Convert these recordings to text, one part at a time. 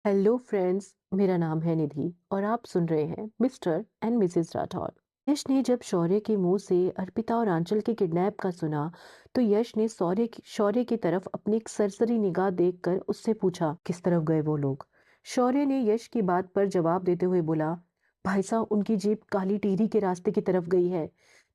Hello friends, मेरा नाम है निधि और आप सुन रहे हैं मिस्टर एंड मिसेस राठौर। यश ने जब शौर्य के मुंह से अर्पिता और आंचल के किडनैप का सुना तो यश ने शौर्य की तरफ अपनी एक सरसरी निगाह देखकर उससे पूछा, किस तरफ गए वो लोग। शौर्य ने यश की बात पर जवाब देते हुए बोला, भाई साहब, उनकी जीप काली टीरी के रास्ते की तरफ गई है।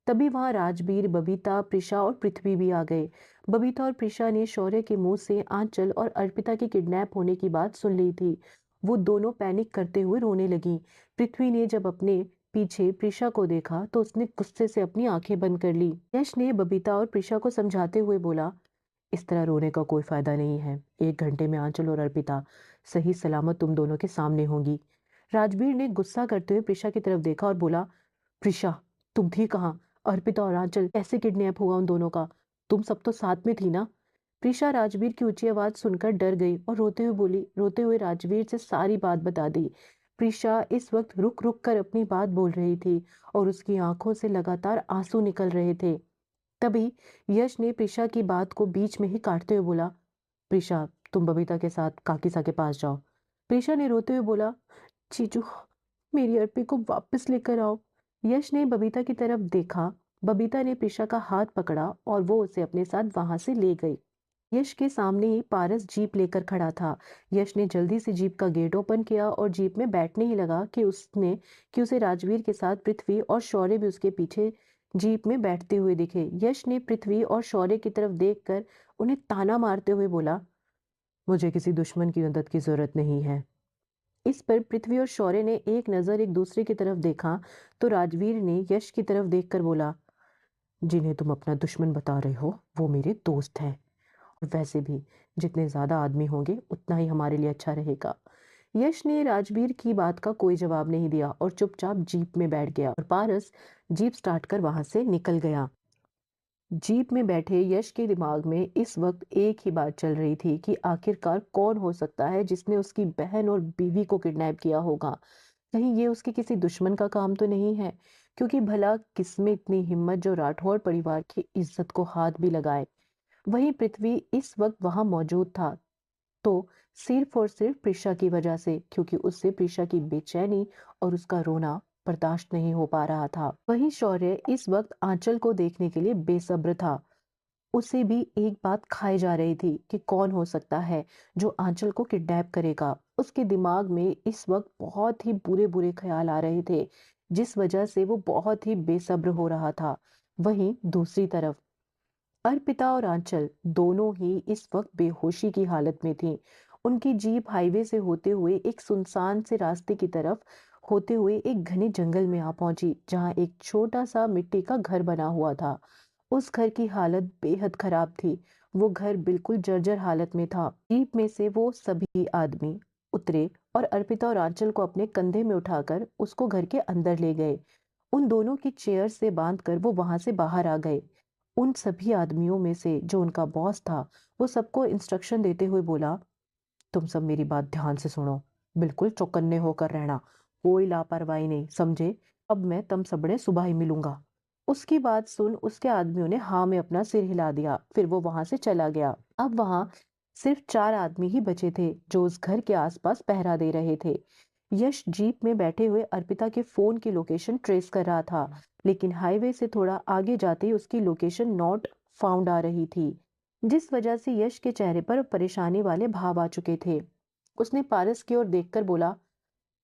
तभी वहां राजबीर, बबीता, प्रिशा और पृथ्वी भी आ गए। बबीता और प्रिशा ने शौर्य के मुंह से आंचल और अर्पिता के किडनैप होने की बात सुन ली थी। वो दोनों पैनिक करते हुए रोने लगी। पृथ्वी ने जब अपने पीछे प्रिशा को देखा तो उसने गुस्से से अपनी आंखें बंद कर ली। यश ने बबीता और प्रिशा को समझाते हुए बोला, इस तरह रोने का कोई फायदा नहीं है। 1 घंटे में आंचल और अर्पिता सही सलामत तुम दोनों के सामने होंगी। राजबीर ने गुस्सा करते हुए प्रिशा की तरफ देखा और बोला, प्रिशा, तुम थी कहाँ? अर्पिता और आंचल कैसे किडनैप हुआ उन दोनों का? तुम सब तो साथ में थी ना? प्रिशा राजवीर की ऊंची आवाज सुनकर डर गई और रोते हुए राजवीर से सारी बात बता दी। प्रिशा इस वक्त रुक रुक कर अपनी बात बोल रही थी और उसकी आंखों से लगातार आंसू निकल रहे थे। तभी यश ने प्रिशा की बात को बीच में ही काटते हुए बोला, प्रिशा, तुम बबीता के साथ काकीसा के पास जाओ। प्रिशा ने रोते हुए बोला, जीजू, मेरी अर्पी को वापस लेकर आओ। यश ने बबीता की तरफ देखा। बबीता ने प्रिशा का हाथ पकड़ा और वो उसे अपने साथ वहां से ले गई। यश के सामने ही पारस जीप लेकर खड़ा था। यश ने जल्दी से जीप का गेट ओपन किया और जीप में बैठने ही लगा कि उसे राजवीर के साथ पृथ्वी और शौर्य भी उसके पीछे जीप में बैठते हुए दिखे। यश ने पृथ्वी और शौर्य की तरफ देखकर उन्हें ताना मारते हुए बोला, मुझे किसी दुश्मन की मदद की जरूरत नहीं है। इस पर पृथ्वी और शौर्य ने एक नजर एक दूसरे की तरफ देखा तो राजवीर ने यश की तरफ देखकर बोला, जिन्हें तुम अपना दुश्मन बता रहे हो वो मेरे दोस्त हैं। और वैसे भी जितने ज्यादा आदमी होंगे उतना ही हमारे लिए अच्छा रहेगा। यश ने राजवीर की बात का कोई जवाब नहीं दिया और चुपचाप जीप में बैठ गया और पारस जीप स्टार्ट कर वहां से निकल गया। जीप में बैठे यश के दिमाग में इस वक्त एक ही बात चल रही थी कि आखिरकार कौन हो सकता है जिसने उसकी बहन और बीवी को किडनैप किया होगा। कहीं ये उसके किसी दुश्मन का काम तो नहीं है, क्योंकि भला किसमें इतनी हिम्मत जो राठौड़ परिवार की इज्जत को हाथ भी लगाए। वहीं पृथ्वी इस वक्त वहां मौजूद था तो सिर्फ और सिर्फ प्रिशा की वजह से, क्योंकि उससे प्रिशा की बेचैनी और उसका रोना बर्दाश्त नहीं हो पा रहा था। वहीं शौर्य इस वक्त आंचल को देखने के लिए बेसब्र था। उसे भी एक बात खाई जा रही थी कि कौन हो सकता है जो आंचल को किडनैप करेगा। उसके दिमाग में इस वक्त बहुत ही बुरे बुरे ख्याल आ रहे थे, जिस वजह से वो बहुत ही बेसब्र हो रहा था। वहीं दूसरी तरफ अर्पिता और आंचल दोनों ही इस वक्त बेहोशी की हालत में थीं। उनकी जीप हाईवे से होते हुए एक सुनसान से रास्ते की तरफ होते हुए एक घने जंगल में आ पहुंची, जहां एक छोटा सा मिट्टी का घर बना हुआ था। उस घर की हालत बेहद खराब थी। वो घर बिल्कुल जर्जर हालत में था। जीप में से वो सभी आदमी उतरे और अर्पिता और आंचल को अपने कंधे में उठाकर उसको घर के अंदर ले गए। उन दोनों की चेयर से बांधकर वो वहां से बाहर आ गए। उन सभी आदमियों में से जो उनका बॉस था, वो सबको इंस्ट्रक्शन देते हुए बोला, तुम सब मेरी बात ध्यान से सुनो। बिल्कुल चौकन्ने होकर रहना, कोई लापरवाही नहीं, समझे? अब मैं तुम सबने सुबह ही मिलूंगा। उसकी बात सुन उसके आदमियों ने हाँ में अपना सिर हिला दिया। फिर वो वहां से चला गया। अब वहां सिर्फ 4 आदमी ही बचे थे जो उस घर के आसपास पहरा दे रहे थे। यश जीप में बैठे हुए अर्पिता के फोन की लोकेशन ट्रेस कर रहा था, लेकिन हाईवे से थोड़ा आगे जाते ही उसकी लोकेशन नॉट फाउंड आ रही थी, जिस वजह से यश के चेहरे पर परेशानी वाले भाव आ चुके थे। उसने पारस की ओर देखकर बोला,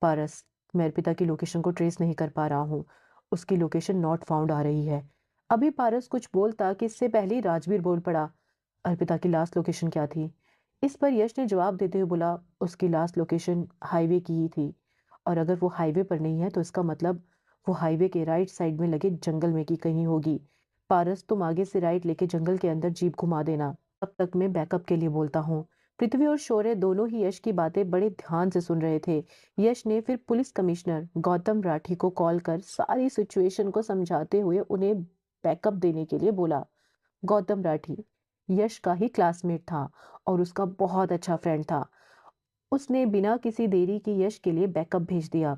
पारस, मैं अर्पिता की लोकेशन को ट्रेस नहीं कर पा रहा हूँ। उसकी लोकेशन नॉट फाउंड आ रही है। अभी पारस कुछ बोलता कि इससे पहले ही राजवीर बोल पड़ा, अर्पिता की लास्ट लोकेशन क्या थी? इस पर यश ने जवाब देते हुए बोला, उसकी लास्ट लोकेशन हाईवे की ही थी, और अगर वो हाईवे पर नहीं है तो इसका मतलब वो हाईवे के राइट साइड में लगे जंगल में की कहीं होगी। पारस, तुम आगे से राइट लेके जंगल के अंदर जीप घुमा देना। तब तक मैं बैकअप के लिए बोलता हूँ। पृथ्वी और शौर्य दोनों ही यश की बातें बड़े ध्यान से सुन रहे थे। यश ने फिर पुलिस कमिश्नर गौतम राठी को कॉल कर सारी सिचुएशन को समझाते हुए उन्हें बैकअप देने के लिए बोला। गौतम राठी यश का ही क्लासमेट था और उसका बहुत अच्छा फ्रेंड था। उसने बिना किसी देरी के यश के लिए बैकअप भेज दिया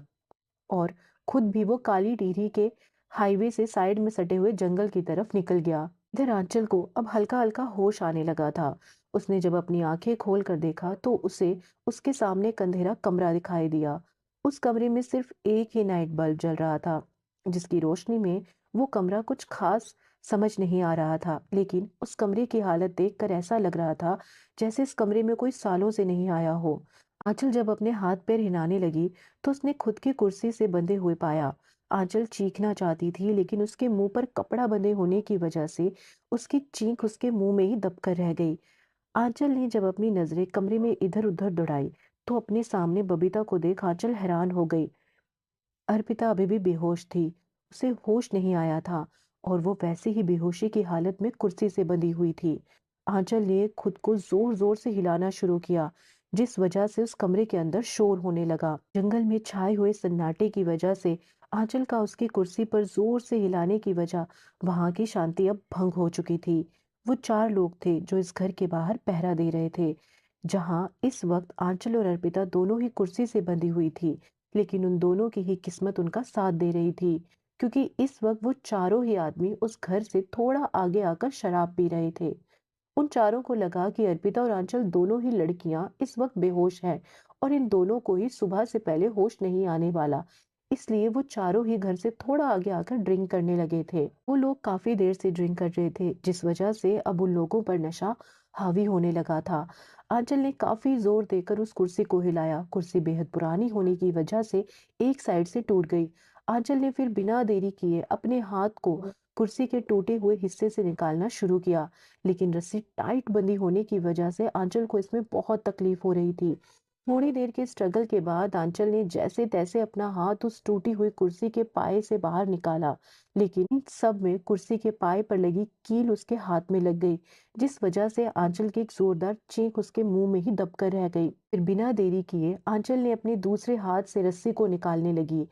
और खुद भी वो काली टीरी के हाईवे से साइड में सटे हुए जंगल की तरफ निकल गया। इधर आंचल को अब हल्का-हल्का होश आने लगा था। उसने जब अपनी आँखें खोल कर देखा तो उसे उसके सामने एक अंधेरा कमरा दिखाई दिया। उस कमरे में सिर्फ एक ही नाइट बल्ब जल रहा था, जिसकी रोशनी में वो कमरा कुछ खास समझ नहीं आ रहा था। लेकिन उस कमरे की हालत देखकर ऐसा लग रहा था जैसे इस कमरे में कोई सालों से नहीं आया हो। आंचल जब अपने हाथ-पैर हिलाने लगी तो उसने खुद की कुर्सी से बंधे हुए पाया। आंचल चीखना चाहती थी लेकिन उसके मुंह पर कपड़ा बंधे होने की वजह से उसकी चीख उसके मुंह में ही दबकर रह गई। आंचल ने जब अपनी नजरें कमरे में इधर-उधर दौड़ाई, तो अपने सामने बबीता को देख आंचल हैरान हो गई। अर्पिता अभी भी बेहोश थी। उसे होश नहीं आया था और वो वैसे ही बेहोशी की हालत में कुर्सी से बंधी हुई थी। आंचल ने खुद को जोर-जोर से हिलाना शुरू किया, जिस वजह से उस कमरे के अंदर शोर होने लगा। जंगल में छाए हुए सन्नाटे की वजह से आंचल का उसकी कुर्सी पर जोर से हिलाने की वजह वहां की शांति अब भंग हो चुकी थी। वो 4 लोग थे जो इस घर के बाहर पहरा दे रहे थे, जहां इस वक्त आंचल और अर्पिता दोनों ही कुर्सी से बंधी हुई थी। लेकिन उन दोनों की ही किस्मत उनका साथ दे रही थी, क्योंकि इस वक्त वो चारों ही आदमी उस घर से थोड़ा आगे आकर शराब पी रहे थे। उन चारों को लगा कि अर्पिता और आंचल दोनों ही लड़कियां इस वक्त बेहोश हैं और इन दोनों को ही सुबह से पहले होश नहीं आने वाला। इसलिए वो चारों ही घर से थोड़ा आगे आकर ड्रिंक करने लगे थे। वो लोग काफी देर से ड्रिंक कर रहे थे, जिस वजह से अब उन लोगों पर नशा हावी होने लगा था। आंचल ने काफी जोर देकर उस कुर्सी को हिलाया। कुर्सी बेहद पुरानी होने की वजह से एक साइड से टूट गई। आंचल ने फिर बिना देरी किए अपने हाथ को कुर्सी के टूटे हुए हिस्से से निकालना शुरू किया, लेकिन रस्सी टाइट बंधी होने की वजह से आंचल को इसमें बहुत तकलीफ हो रही थी। थोड़ी देर के स्ट्रगल के बाद आंचल ने जैसे तैसे अपना हाथ उस टूटी हुई कुर्सी के पाए से बाहर निकाला, लेकिन इन सब में कुर्सी के पाए पर लगी कील उसके हाथ में लग गई, जिस वजह से आंचल की एक जोरदार चीख उसके मुंह में ही दबकर रह गई। फिर बिना देरी किए आंचल ने अपने दूसरे हाथ से रस्सी को निकालने लगी।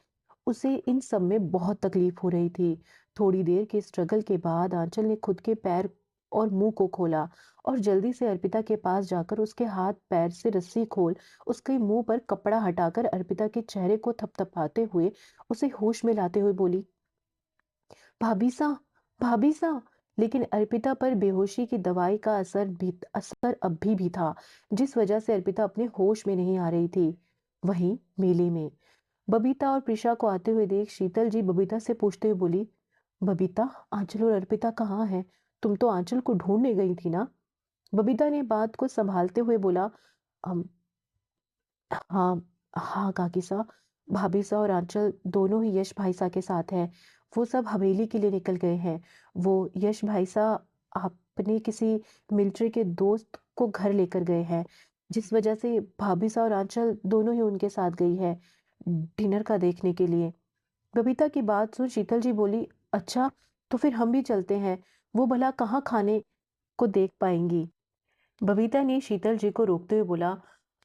उसे इन सब में बहुत तकलीफ हो रही थी। थोड़ी देर के स्ट्रगल के बाद आंचल ने खुद के पैर और मुंह को खोला और जल्दी से अर्पिता के पास जाकर उसके हाथ पैर से रस्सी खोल उसके मुंह पर कपड़ा हटाकर अर्पिता के चेहरे को थपथपाते हुए उसे होश में लाते हुए बोली, भाभी सा, भाभी सा। लेकिन अर्पिता पर बेहोशी की दवाई का असर अब भी था, जिस वजह से अर्पिता अपने होश में नहीं आ रही थी। वहीं मेले में बबीता और प्रिशा को आते हुए देख शीतल जी बबीता से पूछते हुए बोली, बबीता, आंचल और अर्पिता कहाँ हैं? तुम तो आंचल को ढूंढने गई थी ना? बबीता ने बात को संभालते हुए बोला, "हम हाँ, हाँ काकी साहब, भाभी साहब और आंचल दोनों ही यश भाई साहब के साथ हैं। वो सब हवेली के लिए निकल गए हैं। वो यश भाई साहब अपने किसी मिलिट्री के दोस्त को घर लेकर गए हैं, जिस वजह से भाभी साहब और आंचल दोनों ही उनके साथ गई है डिनर का देखने के लिए।" बबीता की बात सुन शीतल जी बोली, अच्छा, तो फिर हम भी चलते हैं। वो भला कहाँ खाने को देख पाएंगी? बबीता ने शीतल जी को रोकते हुए बोला,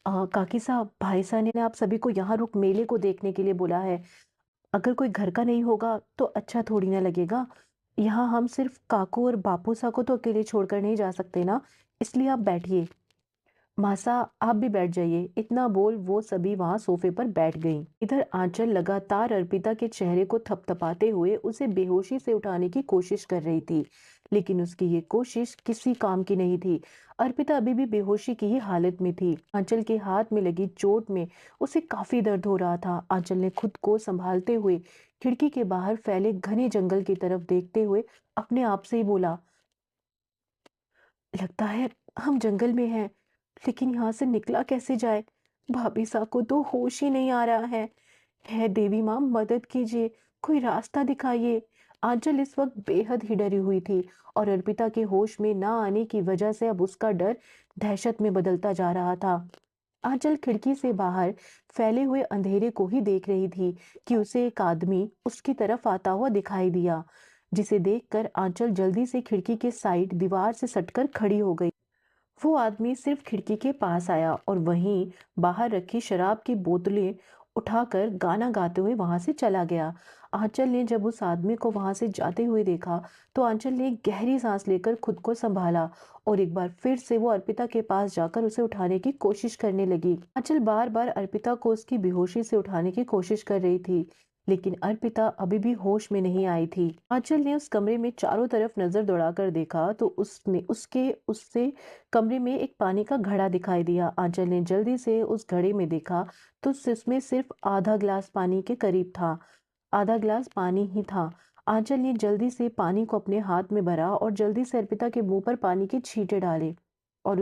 काकी साहब, भाई साहब ने आप सभी को यहाँ रुक मेले को देखने के लिए बोला है। अगर कोई घर का नहीं होगा तो अच्छा थोड़ी ना लगेगा। यहाँ हम सिर्फ काकू और बापू साहब को तो अकेले छोड़कर नहीं जा सकते ना, इसलिए आप बैठिए। मासा, आप भी बैठ जाइए। इतना बोल वो सभी वहां सोफे पर बैठ गईं। इधर आंचल लगातार अर्पिता के चेहरे को थपथपाते हुए उसे बेहोशी से उठाने की कोशिश कर रही थी, लेकिन उसकी ये कोशिश किसी काम की नहीं थी। अर्पिता अभी भी बेहोशी की ही हालत में थी। आंचल के हाथ में लगी चोट में उसे काफी दर्द हो रहा था। आंचल ने खुद को संभालते हुए खिड़की के बाहर फैले घने जंगल की तरफ देखते हुए अपने आप से ही बोला, लगता है हम जंगल में हैं, लेकिन यहाँ से निकला कैसे जाए? भाभी साहब को तो होश ही नहीं आ रहा है। हे देवी माँ, मदद कीजिए, कोई रास्ता दिखाइए। आंचल इस वक्त बेहद ही डरी हुई थी और अर्पिता के होश में ना आने की वजह से अब उसका डर दहशत में बदलता जा रहा था। आंचल खिड़की से बाहर फैले हुए अंधेरे को ही देख रही थी कि उसे एक आदमी उसकी तरफ आता हुआ दिखाई दिया, जिसे देखकर आंचल जल्दी से खिड़की के साइड दीवार से सटकर खड़ी हो गई। वो आदमी सिर्फ खिड़की के पास आया और वहीं बाहर रखी शराब की बोतलें उठाकर गाना गाते हुए वहां से चला गया। आंचल ने जब उस आदमी को वहां से जाते हुए देखा तो आंचल ने एक गहरी सांस लेकर खुद को संभाला और एक बार फिर से वो अर्पिता के पास जाकर उसे उठाने की कोशिश करने लगी। आंचल बार बार अर्पिता को उसकी बेहोशी से उठाने की कोशिश कर रही थी, लेकिन अर्पिता अभी भी होश में नहीं आई थी। आंचल ने उस कमरे में चारों तरफ नजर दौड़ाकर देखा तो उसने उसके उससे कमरे में एक पानी का घड़ा दिखाई दिया। आंचल ने जल्दी से उस घड़े में देखा तो उसमें सिर्फ आधा गिलास पानी के करीब था। आधा गिलास पानी ही था। आंचल ने जल्दी से पानी को अपने हाथ में भरा और जल्दी से अर्पिता के मुंह पर पानी के छींटे डाले और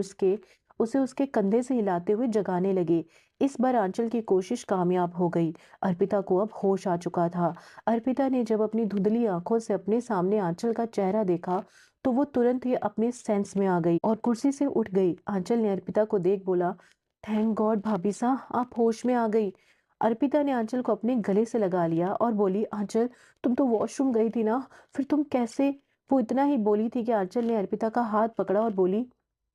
उसे उसके कंधे से हिलाते हुए जगाने लगे। इस बार आंचल की कोशिश कामयाब हो गई। अर्पिता को अब होश आ चुका था। अर्पिता ने जब अपनी धुंधली आंखों से अपने सामने आंचल का चेहरा देखा तो वो तुरंत ही अपने सेंस में आ गई और कुर्सी से उठ गई। आंचल ने अर्पिता को देख बोला, थैंक गॉड भाभी साहब, आप होश में आ गई। अर्पिता ने आंचल को अपने गले से लगा लिया और बोली, आंचल तुम तो वॉशरूम गई थी ना, फिर तुम कैसे? वो इतना ही बोली थी कि आंचल ने अर्पिता का हाथ पकड़ा और बोली,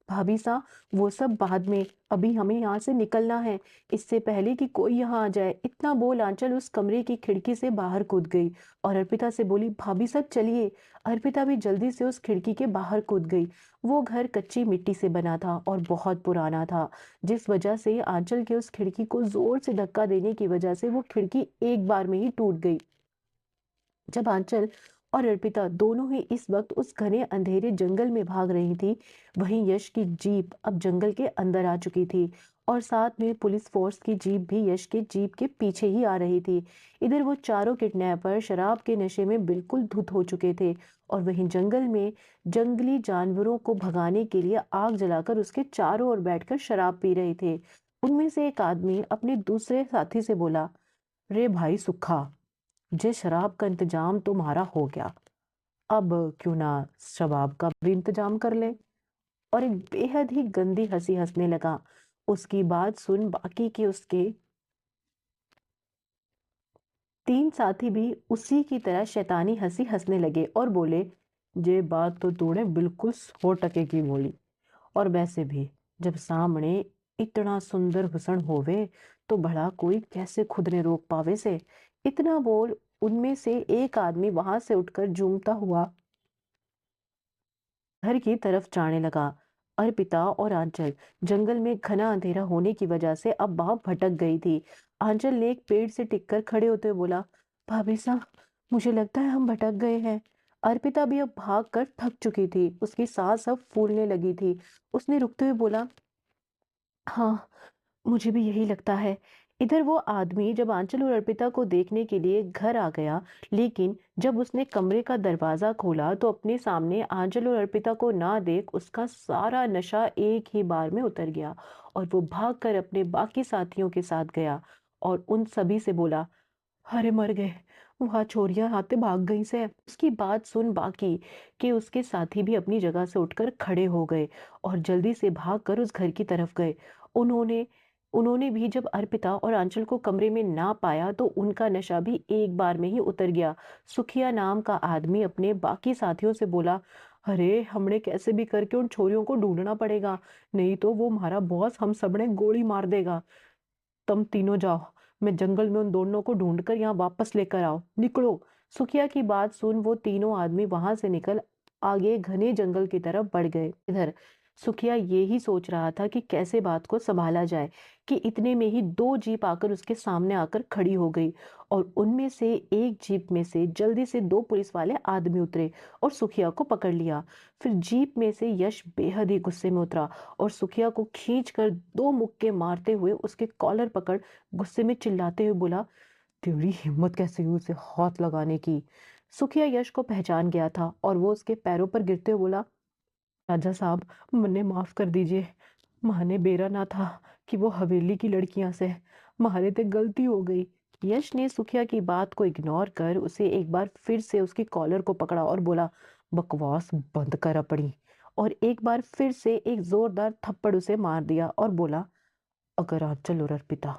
भाभी साहब वो सब बाद में, अभी हमें यहाँ से निकलना है, इससे पहले कि कोई यहाँ आ जाए। इतना बोल आंचल उस कमरे की खिड़की से बाहर कूद गई और अर्पिता से बोली, भाभी साहब चलिए। अर्पिता भी जल्दी से उस खिड़की के बाहर कूद गई। वो घर कच्ची मिट्टी से बना था और बहुत पुराना था, जिस वजह से आंचल के उस खिड़की को जोर से धक्का देने की वजह से वो खिड़की एक बार में ही टूट गई। जब आंचल और अर्पिता दोनों ही इस वक्त उस घने अंधेरे जंगल में भाग रही थी, वहीं यश की जीप अब जंगल के अंदर आ चुकी थी और साथ में पुलिस फोर्स की जीप भी यश के जीप के पीछे ही आ रही थी। इधर वो चारों किडनैपर शराब के नशे में बिल्कुल धुत हो चुके थे और वहीं जंगल में जंगली जानवरों को भगाने के लिए आग जलाकर उसके चारों ओर बैठकर शराब पी रहे थे। उनमें से एक आदमी अपने दूसरे साथी से बोला, रे भाई सुखा, जे शराब का इंतजाम तुम्हारा हो गया, अब क्यों ना शबाब का भी इंतजाम कर ले। और एक बेहद ही गंदी हंसी हंसने लगा। उसकी बात सुन बाकी के उसके तीन साथी भी उसी की तरह शैतानी हंसी हंसने लगे और बोले, ये बात तो तूने बिल्कुल 100 टके की बोली। और वैसे भी जब सामने इतना सुंदर हुस्न होवे तो भला कोई कैसे खुद ने रोक पावे से। इतना बोल उनमें से एक आदमी वहां से उठकर झूमता हुआ घर की तरफ जाने लगा। अर्पिता और आंचल जंगल में घना अंधेरा होने की वजह से अब वहां भटक गई थी। आंचल ने एक पेड़ से टिककर खड़े होते हुए बोला, भाभी साहब मुझे लगता है हम भटक गए हैं। अर्पिता भी अब भाग कर थक चुकी थी, उसकी सांस अब फूलने लगी थी। उसने रुकते हुए बोला, हाँ मुझे भी यही लगता है। इधर वो आदमी जब आंचल और अर्पिता को देखने के लिए घर आ गया, लेकिन जब उसने कमरे का दरवाजा खोला तो अपने सामने आंचल और अर्पिता को ना देख उसका सारा नशा एक ही बार में उतर गया और वो भागकर अपने बाकी साथियों के साथ गया और उन सभी से बोला, अरे मर गए, वहां छोरियां हाथे भाग गई से। उसकी बात सुन बाकी के उसके साथी भी अपनी जगह से उठकर खड़े हो गए और जल्दी से भागकर उस घर की तरफ गए। उन्होंने उन्होंने भी जब अर्पिता और आंचल को कमरे में ना पाया तो उनका नशा भी एक बार में ही उतर गया। सुखिया नाम का आदमी अपने बाकी साथियों से बोला, अरे हमने कैसे भी करके उन छोरियों को ढूंढना पड़ेगा, नहीं तो वो हमारा बॉस हम सबने गोली मार देगा। तुम तीनों जाओ, मैं जंगल में उन दोनों को ढूंढकर यहाँ वापस लेकर आओ, निकलो। सुखिया की बात सुन वो तीनों आदमी वहां से निकल आगे घने जंगल की तरफ बढ़ गए। इधर सुखिया ये ही सोच रहा था कि कैसे बात को संभाला जाए कि इतने में ही दो जीप आकर उसके सामने आकर खड़ी हो गई और उनमें से एक जीप में से जल्दी से दो पुलिस वाले आदमी उतरे और सुखिया को पकड़ लिया। फिर जीप में से यश बेहद ही गुस्से में उतरा और सुखिया को खींच कर दो मुक्के मारते हुए उसके कॉलर पकड़ गुस्से में चिल्लाते हुए बोला, तेरी हिम्मत कैसे हुई उसे हाथ लगाने की। सुखिया यश को पहचान गया था और वो उसके पैरों पर गिरते हुए बोला, राजा साहब मुन्ने माफ कर दीजिए, माने बेरा ना था कि वो हवेली की लड़कियां से मारे ते गलती हो गई। यश ने सुखिया की बात को इग्नोर कर उसे एक बार फिर से उसकी कॉलर को पकड़ा और बोला, बकवास बंद कर अपनी। और एक बार फिर से एक जोरदार थप्पड़ उसे मार दिया और बोला, अगर आंचल और अर्पिता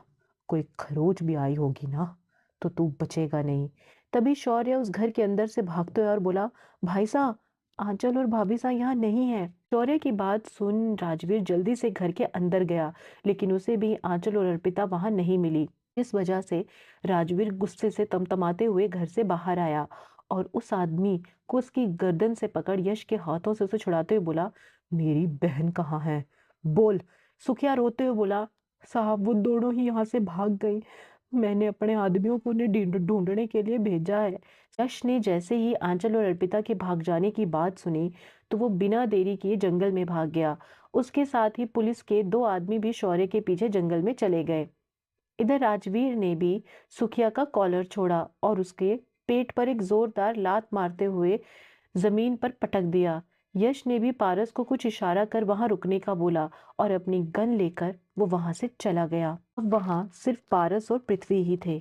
कोई खरोच भी आई होगी ना तो तू बचेगा नहीं। तभी शौर्य उस घर के अंदर से भागते हुए और बोला, भाई साहब आंचल और भाभी साहब यहाँ नहीं है। शौर्य की बात सुन राजवीर जल्दी से घर के अंदर गया, लेकिन उसे भी आंचल और अर्पिता वहां नहीं मिली। इस वजह से राजवीर गुस्से से तमतमाते हुए घर से बाहर आया और उस आदमी को उसकी गर्दन से पकड़ यश के हाथों से उसे छुड़ाते हुए बोला, मेरी बहन कहाँ है, बोल। सुखिया रोते हुए बोला, साहब वो दोनों ही यहाँ से भाग गई, मैंने अपने आदमियों को उन्हें ढूंढने के लिए भेजा है। यश ने जैसे ही आंचल और अर्पिता के भाग जाने की बात सुनी, तो वो बिना देरी किए जंगल में भाग गया। उसके साथ ही पुलिस के 2 आदमी भी शौर्य के पीछे जंगल में चले गए। इधर राजवीर ने भी सुखिया का कॉलर छोड़ा और उसके पेट पर एक जोरदार लात मारते हुए जमीन पर पटक दिया। यश ने भी पारस को कुछ इशारा कर वहां रुकने का बोला और अपनी गन लेकर वो वहां से चला गया। अब वहां सिर्फ पारस और पृथ्वी ही थे।